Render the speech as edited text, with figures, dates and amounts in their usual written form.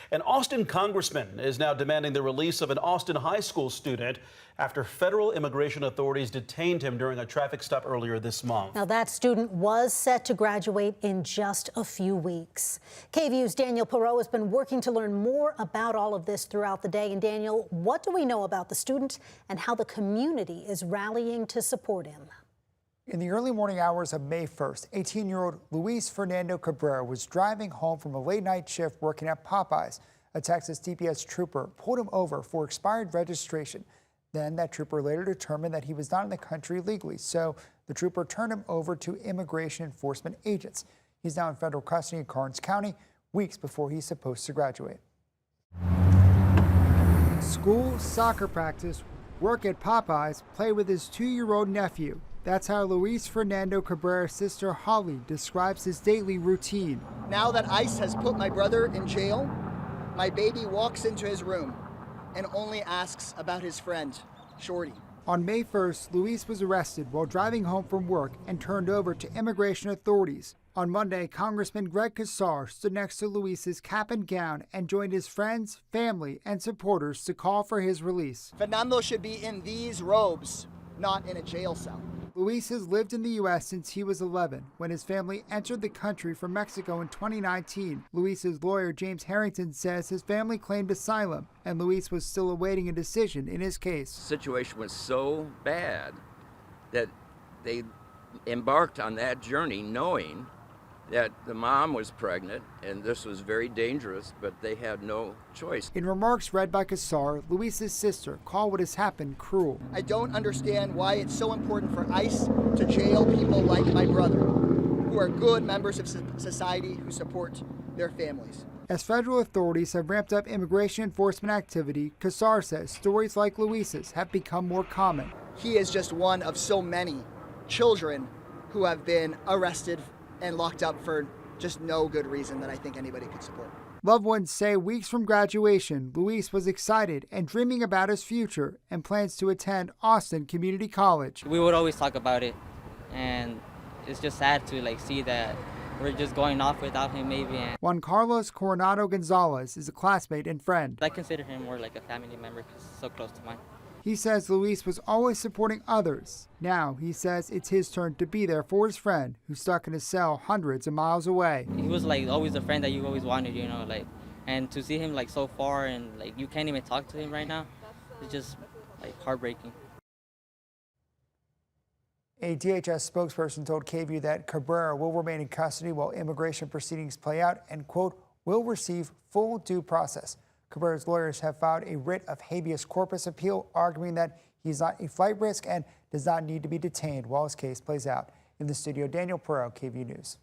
An Austin congressman is now demanding the release of an Austin high school student after federal immigration authorities detained him during a traffic stop earlier this month. Now, that student was set to graduate in just a few weeks. KVUE's Daniel Perot has been working to learn more about all of this throughout the day. And Daniel, what do we know about the student and how the community is rallying to support him? In the early morning hours of May 1st, 18-year-old Luis Fernando Cabrera was driving home from a late-night shift working at Popeyes. A Texas DPS trooper pulled him over for expired registration. Then that trooper later determined that he was not in the country legally, so the trooper turned him over to immigration enforcement agents. He's now in federal custody in Karnes County, weeks before he's supposed to graduate. School, soccer practice, work at Popeyes, play with his 2-year-old nephew. That's how Luis Fernando Cabrera's sister Holly describes his daily routine. Now that ICE has put my brother in jail, my baby walks into his room and only asks about his friend, Shorty. On May 1st, Luis was arrested while driving home from work and turned over to immigration authorities. On Monday, Congressman Greg Casar stood next to Luis's cap and gown and joined his friends, family, and supporters to call for his release. Fernando should be in these robes, not in a jail cell. Luis has lived in the U.S. since he was 11, when his family entered the country from Mexico in 2019. Luis's lawyer, James Harrington, says his family claimed asylum, and Luis was still awaiting a decision in his case. The situation was so bad that they embarked on that journey knowing that the mom was pregnant and this was very dangerous, but they had no choice. In remarks read by Casar, Luis's sister called what has happened cruel. I don't understand why it's so important for ICE to jail people like my brother, who are good members of society who support their families. As federal authorities have ramped up immigration enforcement activity, Casar says stories like Luis's have become more common. He is just one of so many children who have been arrested and locked up for just no good reason that I think anybody could support. Loved ones say weeks from graduation, Luis was excited and dreaming about his future and plans to attend Austin Community College. We would always talk about it, and it's just sad to see that we're just going off without him maybe. Juan Carlos Coronado Gonzalez is a classmate and friend. I consider him more like a family member because he's so close to mine. He says Luis was always supporting others. Now he says it's his turn to be there for his friend who's stuck in a cell hundreds of miles away. He was always a friend that you always wanted, and to see him so far and you can't even talk to him right now, it's just heartbreaking. A DHS spokesperson told KVUE that Cabrera will remain in custody while immigration proceedings play out and, quote, will receive full due process. Cabrera's lawyers have filed a writ of habeas corpus appeal, arguing that he's not a flight risk and does not need to be detained while his case plays out. In the studio, Daniel Perot, KVUE News.